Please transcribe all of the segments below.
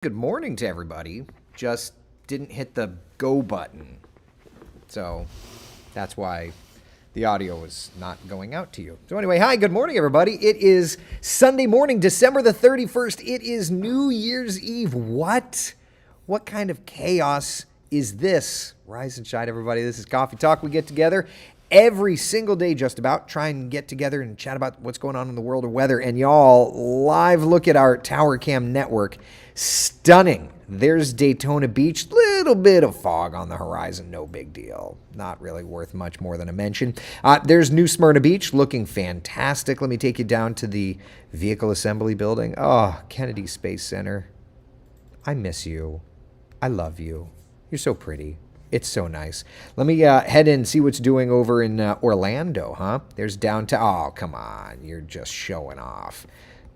Good morning to everybody. Just didn't hit the go button. So that's why the audio is not going out to you. So anyway, hi, good morning, everybody. It is Sunday morning, December the 31st. It is New Year's Eve. What kind of chaos is this? Rise and shine, everybody. This is Coffee Talk. We get together every single day just about, try and get together and chat about what's going on in the world of weather. And y'all, live look at our Tower Cam network. Stunning. There's Daytona Beach. Little bit of fog on the horizon. No big deal. Not really worth much more than a mention. There's New Smyrna Beach. Looking fantastic. Let me take you down to the Vehicle Assembly Building. Oh, Kennedy Space Center. I miss you. I love you. You're so pretty. It's so nice. Let me head in and see what's doing over in Orlando, huh? There's downtown. Oh, come on. You're just showing off.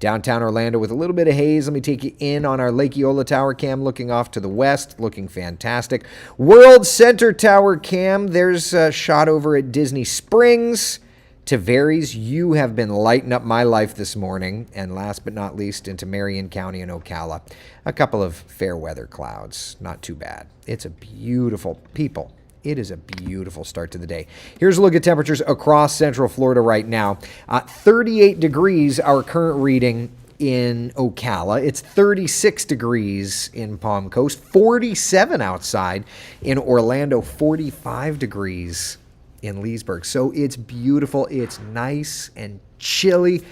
Downtown Orlando with a little bit of haze. Let me take you in on our Lake Eola Tower Cam looking off to the west, looking fantastic. World Center Tower Cam. There's a shot over at Disney Springs. Tavares, you have been lighting up my life this morning. And last but not least, into Marion County and Ocala. A couple of fair weather clouds. Not too bad. It's a beautiful, people. It is a beautiful start to the day. Here's a look at temperatures across Central Florida right now. 38 degrees, our current reading in Ocala. It's 36 degrees in Palm Coast, 47 outside in Orlando, 45 degrees in Leesburg. So it's beautiful. It's nice and chilly.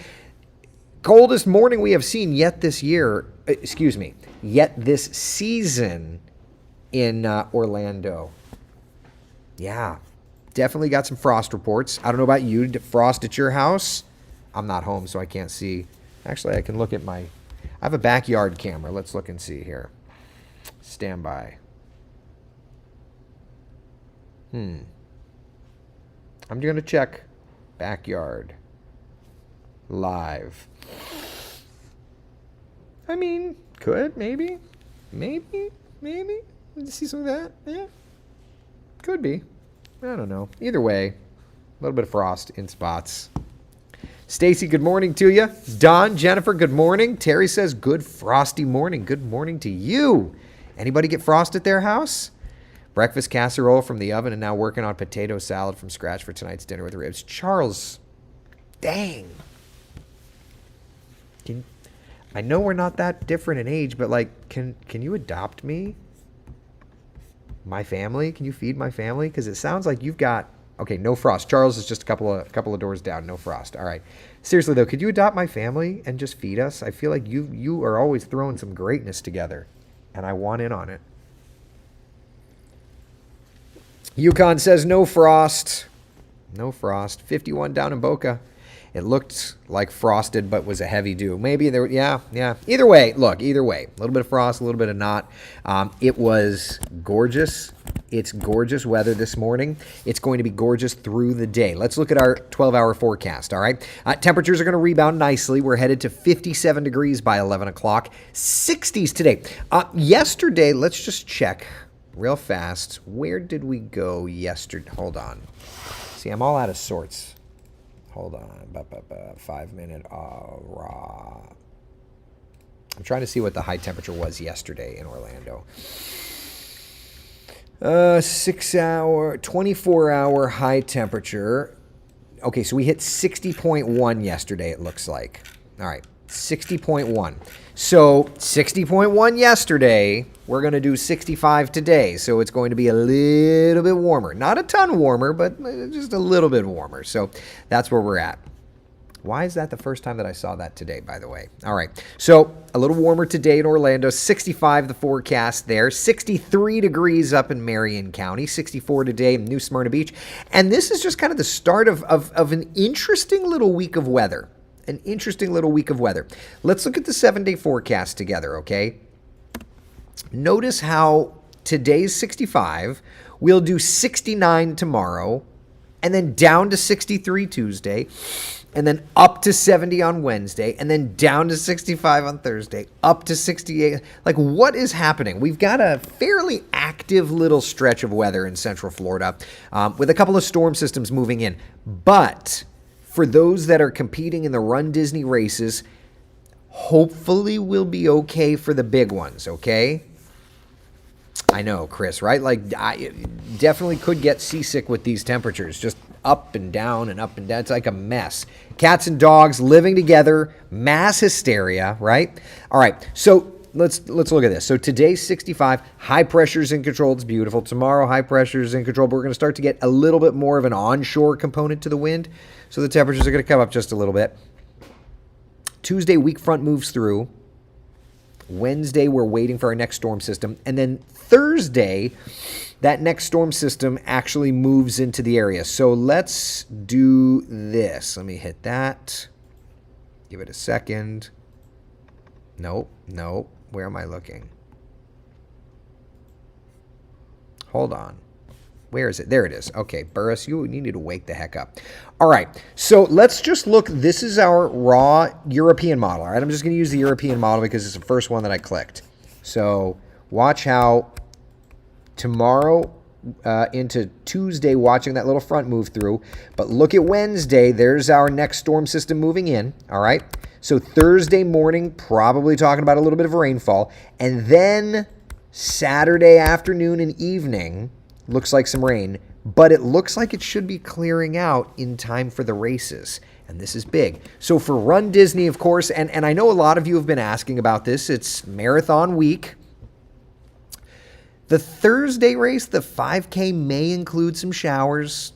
Coldest morning we have seen yet this season in Orlando. Yeah, definitely got some frost reports. I don't know about you. Frost at your house? I'm not home, so I can't see. Actually, I can look at I have a backyard camera. Let's look and see here. Stand by. I'm going to check backyard live. I mean, could, maybe. See some of that? Yeah. Could be. I don't know. Either way, a little bit of frost in spots. Stacy, good morning to you. Don, Jennifer, good morning. Terry says, good frosty morning. Good morning to you. Anybody get frost at their house? Breakfast casserole from the oven and now working on potato salad from scratch for tonight's dinner with ribs. Charles, dang. I know we're not that different in age, but can you adopt me? My family? Can you feed my family? Because it sounds like you've got... Okay, no frost. Charles is just a couple of doors down. No frost. All right. Seriously, though, could you adopt my family and just feed us? I feel like you are always throwing some greatness together, and I want in on it. Yukon says no frost. No frost. 51 down in Boca. It looked like frosted, but was a heavy dew. Maybe there, yeah. Either way, look, a little bit of frost, a little bit of not. It was gorgeous. It's gorgeous weather this morning. It's going to be gorgeous through the day. Let's look at our 12-hour forecast, all right? Temperatures are going to rebound nicely. We're headed to 57 degrees by 11 o'clock. 60s today. Yesterday, let's just check real fast. Where did we go yesterday? Hold on. See, I'm all out of sorts. Hold on. 5 minute raw. I'm trying to see what the high temperature was yesterday in Orlando. 24-hour high temperature. Okay, so we hit 60.1 yesterday, it looks like. All right, 60.1. So 60.1 yesterday. We're going to do 65 today. So it's going to be a little bit warmer. Not a ton warmer, but just a little bit warmer. So that's where we're at. Why is that the first time that I saw that today, by the way? All right. So a little warmer today in Orlando. 65 the forecast there. 63 degrees up in Marion County. 64 today in New Smyrna Beach. And this is just kind of the start of an interesting little week of weather. Let's look at the 7-day forecast together, okay? Notice how today's 65, we'll do 69 tomorrow, and then down to 63 Tuesday, and then up to 70 on Wednesday, and then down to 65 on Thursday, up to 68. Like, what is happening? We've got a fairly active little stretch of weather in Central Florida with a couple of storm systems moving in. But for those that are competing in the Run Disney races, Hopefully we'll be okay for the big ones, okay? I know, Chris, right? Like, I definitely could get seasick with these temperatures. Just up and down and up and down. It's like a mess. Cats and dogs living together, mass hysteria, right? All right, so let's look at this. So today's 65, high pressure's in control. It's beautiful. Tomorrow, high pressure's in control, but we're going to start to get a little bit more of an onshore component to the wind. So the temperatures are going to come up just a little bit. Tuesday, weak front moves through. Wednesday, we're waiting for our next storm system. And then Thursday, that next storm system actually moves into the area. So let's do this. Let me hit that. Give it a second. Nope. Where am I looking? Hold on. Where is it? There it is. Okay, Burris, you need to wake the heck up. All right, so let's just look. This is our raw European model. All right, I'm just going to use the European model because it's the first one that I clicked. So watch how tomorrow into Tuesday, watching that little front move through. But look at Wednesday. There's our next storm system moving in. All right, so Thursday morning, probably talking about a little bit of rainfall. And then Saturday afternoon and evening, looks like some rain, but it looks like it should be clearing out in time for the races. And this is big. So for Run Disney, of course, and I know a lot of you have been asking about this. It's marathon week. The Thursday race, the 5K, may include some showers.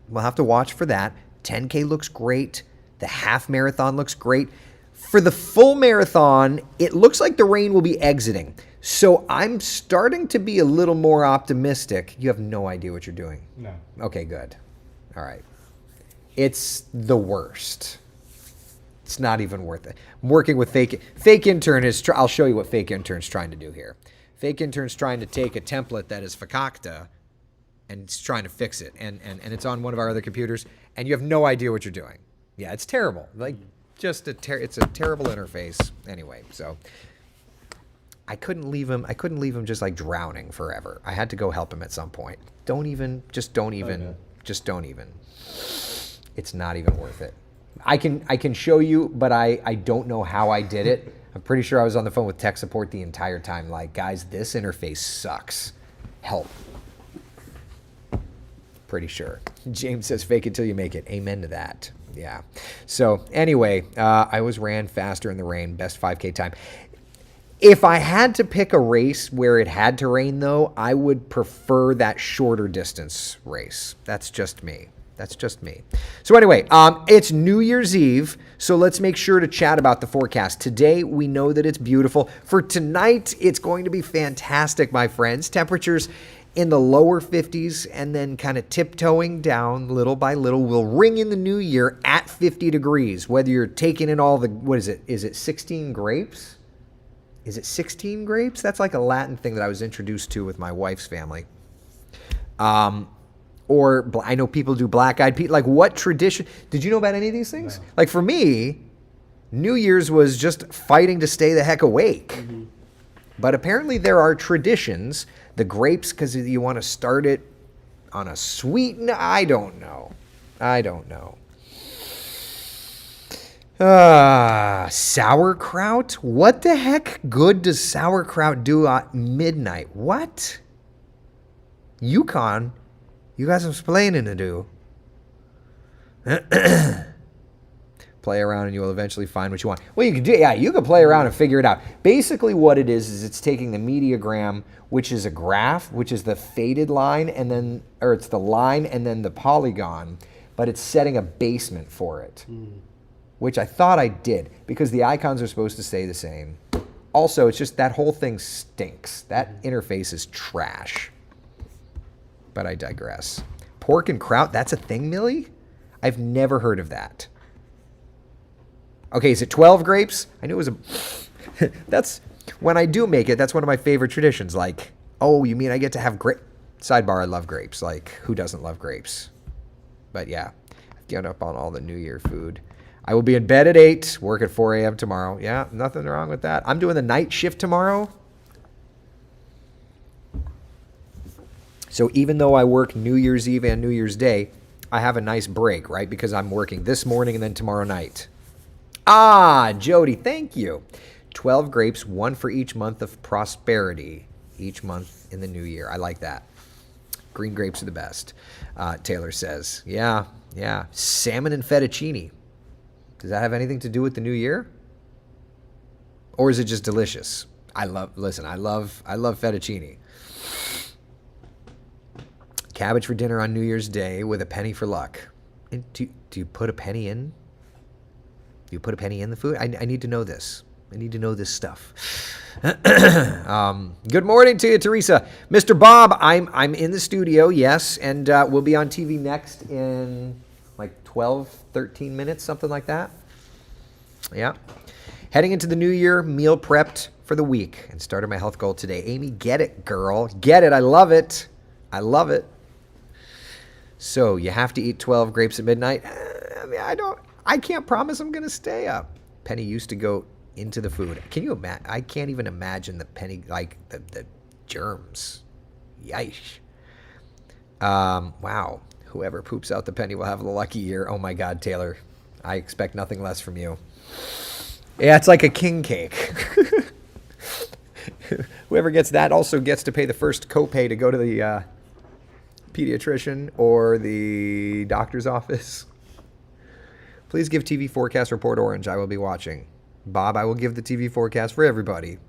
We'll have to watch for that. 10K looks great. The half marathon looks great. For the full marathon, it looks like the rain will be exiting. So I'm starting to be a little more optimistic. You have no idea what you're doing. No. Okay, good. All right. It's the worst. It's not even worth it. I'm working with fake intern. I'll show you what fake intern's trying to do here. Fake intern's trying to take a template that is fakakta and it's trying to fix it. And it's on one of our other computers. And you have no idea what you're doing. Yeah, it's terrible. Like, just it's a terrible interface. Anyway, so I couldn't leave him just like drowning forever. I had to go help him at some point. Just don't even. It's not even worth it. I can show you, but I don't know how I did it. I'm pretty sure I was on the phone with tech support the entire time. Like, guys, this interface sucks. Help. Pretty sure. James says, fake it till you make it. Amen to that. Yeah. So anyway, I ran faster in the rain. Best 5K time. If I had to pick a race where it had to rain, though, I would prefer that shorter distance race. That's just me. So anyway, it's New Year's Eve, so let's make sure to chat about the forecast. Today, we know that it's beautiful. For tonight, it's going to be fantastic, my friends. Temperatures in the lower 50s and then kind of tiptoeing down little by little. We'll ring in the new year at 50 degrees, whether you're taking in all the, what is it? Is it 16 grapes? Is it 16 grapes? That's like a Latin thing that I was introduced to with my wife's family. Or I know people do black-eyed Pete. Like, what tradition? Did you know about any of these things? No. Like, for me, New Year's was just fighting to stay the heck awake. Mm-hmm. But apparently there are traditions. The grapes, because you want to start it on a sweet... I don't know. Sauerkraut? What the heck good does sauerkraut do at midnight? What? Yukon? You got some explaining to do. Play around and you will eventually find what you want. Well, you can play around and figure it out. Basically what it is it's taking the mediagram, which is a graph, which is the faded line, or it's the line and then the polygon, but it's setting a basement for it. Which I thought I did, because the icons are supposed to stay the same. Also, it's just that whole thing stinks. That interface is trash. But I digress. Pork and kraut, that's a thing, Millie? I've never heard of that. Okay, is it 12 grapes? I knew it was a... That's... When I do make it, that's one of my favorite traditions. Like, oh, you mean I get to have grape... Sidebar, I love grapes. Like, who doesn't love grapes? But yeah, I've given up on all the New Year food. I will be in bed at 8, work at 4 a.m. tomorrow. Yeah, nothing wrong with that. I'm doing the night shift tomorrow. So even though I work New Year's Eve and New Year's Day, I have a nice break, right? Because I'm working this morning and then tomorrow night. Ah, Jody, thank you. 12 grapes, one for each month of prosperity, each month in the new year. I like that. Green grapes are the best, Taylor says. Yeah, yeah. Salmon and fettuccine. Does that have anything to do with the new year? Or is it just delicious? I love fettuccine. Cabbage for dinner on New Year's Day with a penny for luck. And do you put a penny in? Do you put a penny in the food? I need to know this. I need to know this stuff. Good morning to you, Teresa. Mr. Bob, I'm in the studio, yes, and we'll be on TV next in like 12, 13 minutes, something like that. Yeah. Heading into the new year, meal prepped for the week and started my health goal today. Amy, get it, girl. Get it. I love it. I love it. So you have to eat 12 grapes at midnight. I mean, I can't promise I'm going to stay up. Penny used to go into the food. Can you imagine? I can't even imagine the penny, like the germs. Yikes. Wow. Whoever poops out the penny will have a lucky year. Oh my God, Taylor. I expect nothing less from you. Yeah, it's like a king cake. Whoever gets that also gets to pay the first copay to go to the pediatrician or the doctor's office. Please give TV forecast report orange. I will be watching. Bob, I will give the TV forecast for everybody.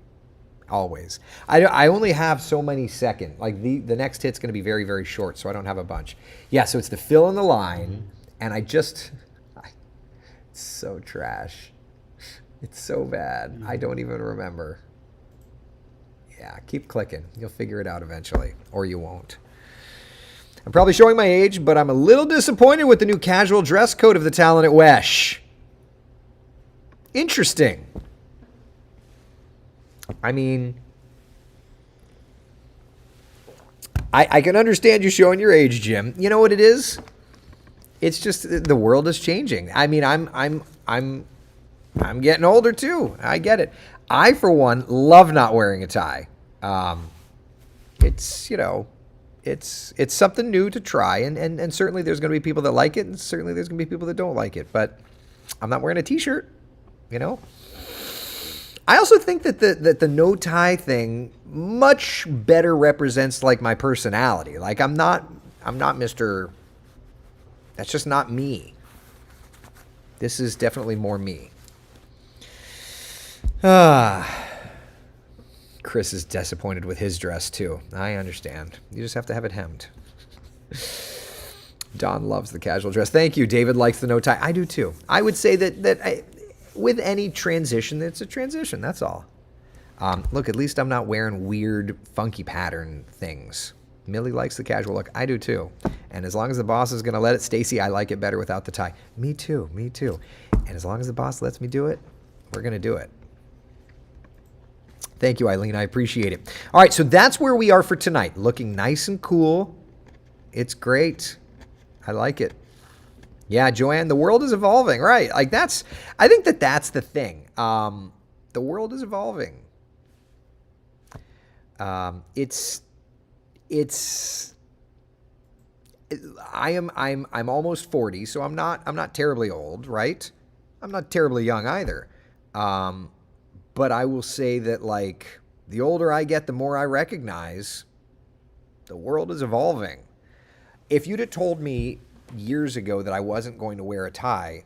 Always. I only have so many seconds. Like the next hit's going to be very, very short, so I don't have a bunch. Yeah, so it's the fill in the line, and it's so trash. It's so bad. I don't even remember. Yeah, keep clicking. You'll figure it out eventually, or you won't. I'm probably showing my age, but I'm a little disappointed with the new casual dress code of the talent at Wesh. Interesting. I mean, I can understand you showing your age, Jim. You know what it is? It's just the world is changing. I mean, I'm getting older too. I get it. I, for one, love not wearing a tie. It's, it's something new to try, and certainly there's going to be people that like it, and certainly there's going to be people that don't like it. But I'm not wearing a t-shirt, I also think that the no tie thing much better represents like my personality. Like I'm not Mr. That's just not me. This is definitely more me. Chris is disappointed with his dress too. I understand. You just have to have it hemmed. Don loves the casual dress. Thank you. David likes the no tie. I do too. I would say that with any transition, it's a transition. That's all. Look, at least I'm not wearing weird, funky pattern things. Millie likes the casual look. I do too. And as long as the boss is going to let it, Stacy, I like it better without the tie. Me too. Me too. And as long as the boss lets me do it, we're going to do it. Thank you, Eileen. I appreciate it. All right, so that's where we are for tonight. Looking nice and cool. It's great. I like it. Yeah, Joanne, the world is evolving, right? Like I think that's the thing. The world is evolving. I'm almost 40, so I'm not terribly old, right? I'm not terribly young either. But I will say that, like, the older I get, the more I recognize the world is evolving. If you'd have told me years ago that I wasn't going to wear a tie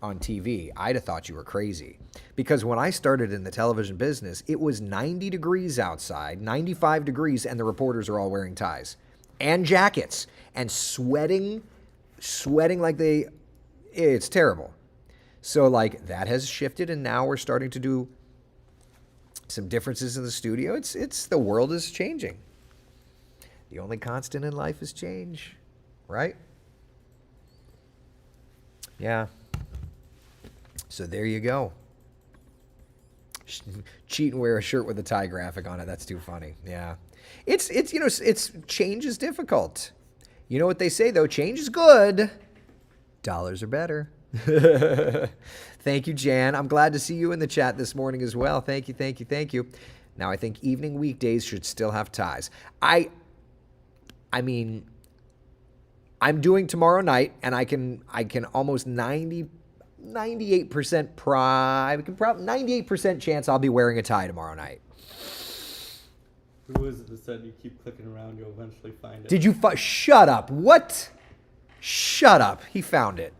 on TV, I'd have thought you were crazy. Because when I started in the television business, it was 90 degrees outside, 95 degrees, and the reporters are all wearing ties and jackets and sweating like it's terrible. So, like, that has shifted, and now we're starting to do some differences in the studio. It's the world is changing. The only constant in life is change, right? Yeah. So there you go. Cheat and wear a shirt with a tie graphic on it. That's too funny. Yeah. It's change is difficult. You know what they say though? Change is good. Dollars are better. Thank you, Jan. I'm glad to see you in the chat this morning as well. Thank you. Now I think evening weekdays should still have ties. I mean, I'm doing tomorrow night, and I can almost 90 98% 98% chance I'll be wearing a tie tomorrow night. Who is it that said you keep clicking around, you'll eventually find it? Did you shut up. What? Shut up. He found it.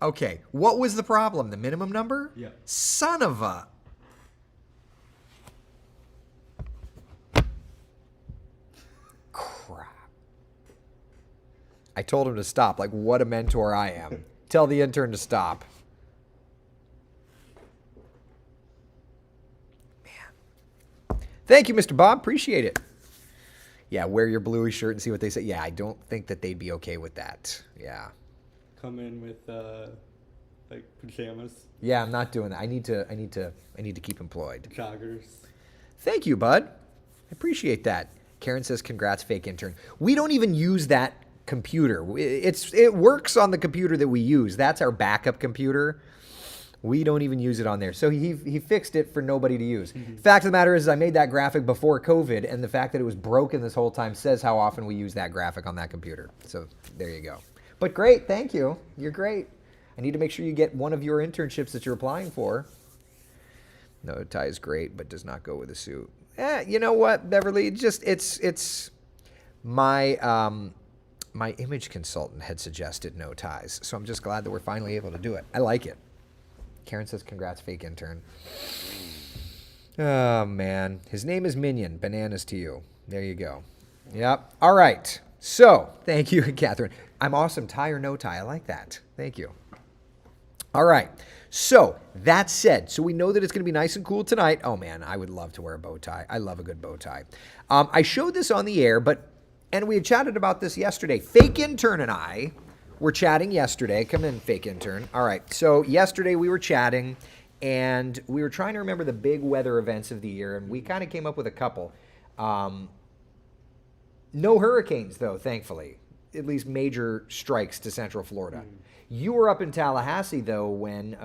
Okay. What was the problem? The minimum number? Yeah. Son of a... Crap. I told him to stop. Like, what a mentor I am. Tell the intern to stop. Man. Thank you, Mr. Bob. Appreciate it. Yeah, wear your bluey shirt and see what they say. Yeah, I don't think that they'd be okay with that. Yeah. Come in with like pajamas, Yeah, I'm not doing that. I need to keep employed. joggers. Thank you, bud. I appreciate that. Karen says, congrats, fake intern. We don't even use that computer. It works on the computer that we use. That's our backup computer. We don't even use it on there. So he fixed it for nobody to use. Mm-hmm. Fact of the matter is I made that graphic before COVID, and the fact that it was broken this whole time says how often we use that graphic on that computer. So there you go. But great, thank you. You're great. I need to make sure you get one of your internships that you're applying for. No, a tie is great, but does not go with a suit. You know what, Beverly? It's my my image consultant had suggested no ties, so I'm just glad that we're finally able to do it. I like it. Karen says, congrats, fake intern. Oh, man. His name is Minion. Bananas to you. There you go. Yep. All right. So, thank you, Catherine. I'm awesome. Tie or no tie. I like that. Thank you. All right. So, that said, so we know that it's going to be nice and cool tonight. Oh, man, I would love to wear a bow tie. I love a good bow tie. I showed this on the air, and we had chatted about this yesterday. Fake intern and I were chatting yesterday. Come in, fake intern. All right. So yesterday we were chatting, and we were trying to remember the big weather events of the year, and we kind of came up with a couple. No hurricanes, though, thankfully. At least major strikes to Central Florida. You were up in Tallahassee, though, when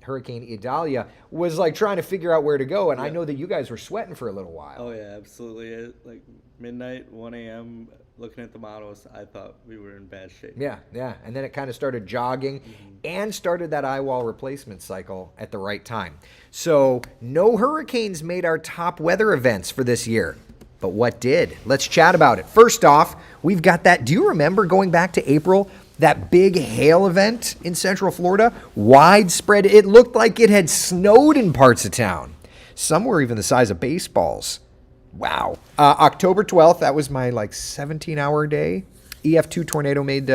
Hurricane Idalia was like trying to figure out where to go, and I know that you guys were sweating for a little while. Oh yeah, absolutely. At like midnight, 1 a.m., looking at the models, I thought we were in bad shape. Yeah. And then it kind of started jogging and started that eye wall replacement cycle at the right time. So no hurricanes made our top weather events for this year. But what did? Let's chat about it. First off, we've got that. Do you remember going back to April, that big hail event in Central Florida? Widespread. It looked like it had snowed in parts of town. Some were even the size of baseballs. Wow. October 12th, that was my 17-hour day. EF2 tornado made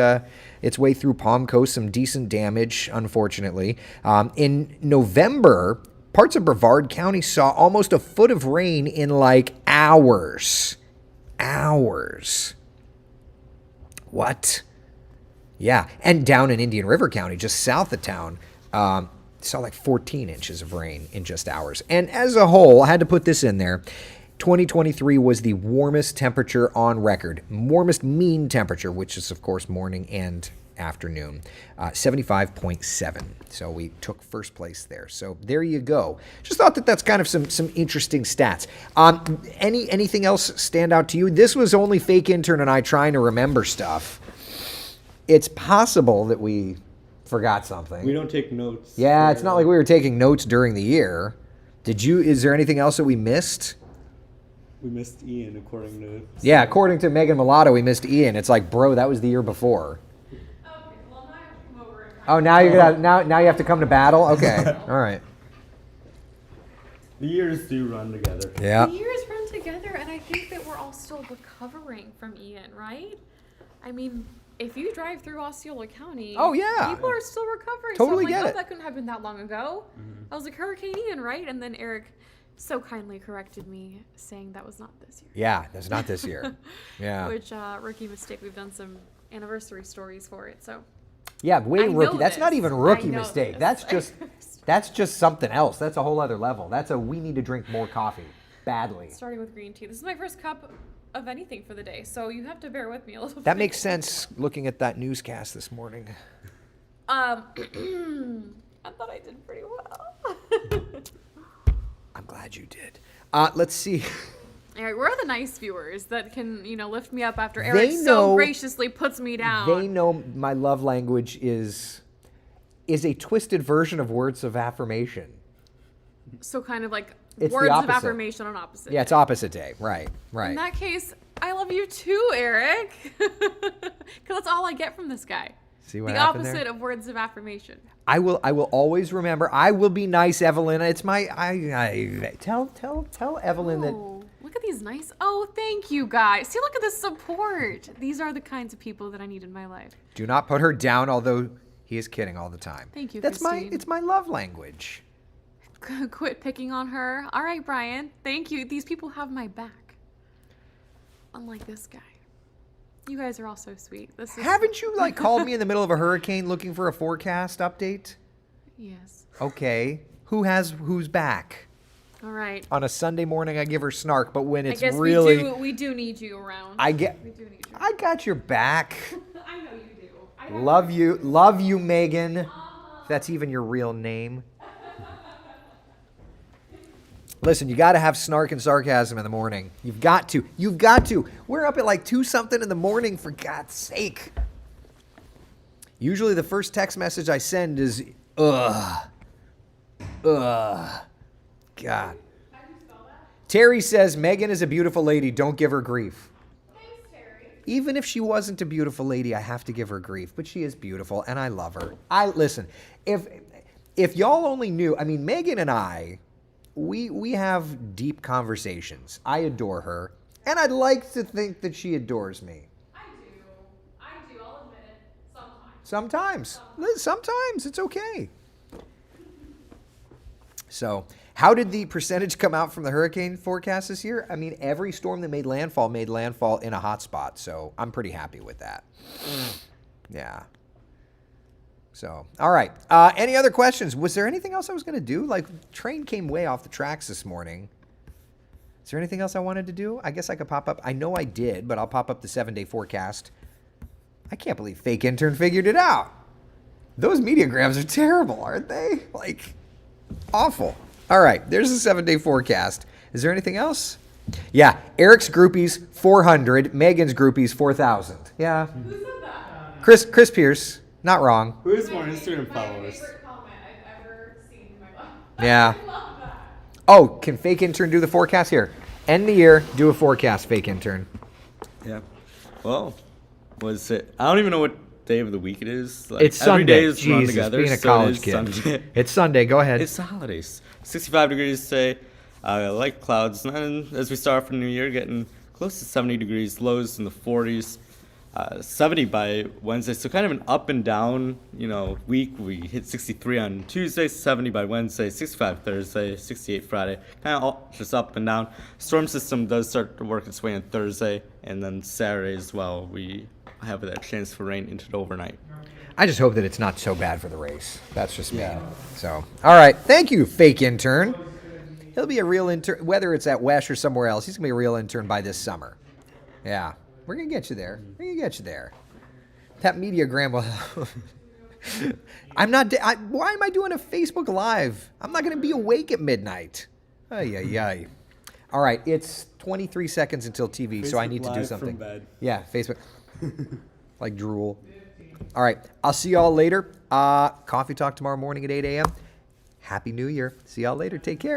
its way through Palm Coast, some decent damage, unfortunately. In November, parts of Brevard County saw almost a foot of rain in hours. What? Yeah. And down in Indian River County, just south of town, saw 14 inches of rain in just hours. And as a whole, I had to put this in there. 2023 was the warmest temperature on record, warmest mean temperature, which is, of course, morning and afternoon, 75.7. So we took first place there. So there you go. Just thought that that's kind of some interesting stats. Anything else stand out to you? This was only fake intern and I trying to remember stuff. It's possible that we forgot something. We don't take notes. Yeah, it's not like we were taking notes during the year. Is there anything else that we missed? We missed Ian, according to... Yeah, according to Megan Mulatto, we missed Ian. It's like, bro, that was the year before. Okay, well, now I have to come over and... Oh, now you have to come to battle? Okay, all right. The years do run together. Yeah. The years run together, and I think that we're all still recovering from Ian, right? I mean, if you drive through Osceola County... Oh, yeah. People are still recovering. Totally so I'm get like, it. That couldn't have been that long ago. I was like, Hurricane Ian, right? And then Eric so kindly corrected me, saying that was not this year. Yeah, that's not this year. Yeah. Which, rookie mistake. We've done some anniversary stories for it, so... Yeah, way I know rookie. That's not this. even a rookie I know mistake. this. That's just something else. That's a whole other level. That's we need to drink more coffee. Badly. Starting with green tea. This is my first cup of anything for the day, so you have to bear with me a little bit. That makes sense looking at that newscast this morning. I thought I did pretty well. I'm glad you did. Let's see. All right, where are the nice viewers that can, lift me up after They Eric know- so graciously puts me down? They know my love language is a twisted version of words of affirmation. So kind of like It's the words of opposite. affirmation on opposite. Yeah, it's opposite day. Right. In that case, I love you too, Eric. Because that's all I get from this guy. See what the happened opposite there? of words of affirmation. I will always remember. I will be nice, Evelyn. It's my tell Evelyn that Oh, look at these nice. Oh, thank you guys. See, look at the support. These are the kinds of people that I need in my life. do not put her down, although he is kidding all the time. Thank you, That's Christine. it's my love language. Quit picking on her. All right, Brian. Thank you. These people have my back. Unlike this guy. You guys are all so sweet. This is Haven't you called me in the middle of a hurricane looking for a forecast update? Yes. Okay. Who's back? All right. On a Sunday morning I give her snark, but when it's I guess really we do need you around. we We do need you. I got your back. I know you do. Love you, Megan. If that's even your real name. Listen, you got to have snark and sarcasm in the morning. You've got to. We're up at 2 something in the morning, for God's sake. Usually the first text message I send is, ugh. God. Terry says, Megan is a beautiful lady. Don't give her grief. Thanks, Terry. Even if she wasn't a beautiful lady, I have to give her grief. But she is beautiful, and I love her. Listen, if y'all only knew, Megan and I, we have deep conversations. I adore her, and I'd like to think that she adores me. I do. I'll admit it. Sometimes. Sometimes. It's okay. So, how did the percentage come out from the hurricane forecast this year? Every storm that made landfall in a hot spot. So, I'm pretty happy with that. Yeah. So, all right. Any other questions? Was there anything else I was going to do? Train came way off the tracks this morning. Is there anything else I wanted to do? I guess I could pop up. I know I did, but I'll pop up the 7-day forecast. I can't believe Fake Intern figured it out. Those mediagrams are terrible, aren't they? Awful. All right, there's the 7-day forecast. Is there anything else? Yeah, Eric's groupies, 400. Megan's groupies, 4,000. Yeah. Who said that? Chris Pierce, not wrong. Who has more Instagram followers? favorite comment I've ever seen in my life. Yeah. I love that. Oh, can Fake Intern do the forecast here? End the year, do a forecast, Fake Intern. Yeah. Well, was it? I don't even know what day of the week it is. It's every Sunday. day is run Jesus, together. being a so college it is kid. Sunday. It's Sunday. Go ahead. It's the holidays. 65 degrees today. Light clouds. And then as we start for the new year, getting close to 70 degrees. Lows in the 40s. 70 by Wednesday. So kind of an up and down, week. We hit 63 on Tuesday, 70 by Wednesday, 65 Thursday, 68 Friday. Kind of all just up and down. Storm system does start to work its way on Thursday, and then Saturday as well. We have that chance for rain into the overnight. I just hope that it's not so bad for the race. That's just me. So, all right. Thank you, Fake Intern. He'll be a real intern, whether it's at Wesh or somewhere else. He's going to be a real intern by this summer. Yeah. We're going to get you there. That mediagram will... I'm not... why am I doing a Facebook Live? I'm not going to be awake at midnight. Ay. All right. It's 23 seconds until TV, so I Facebook need to do Live something. from bed. Yeah, Facebook. Like drool. All right. I'll see y'all later. Coffee talk tomorrow morning at 8 a.m. Happy New Year. See y'all later. Take care.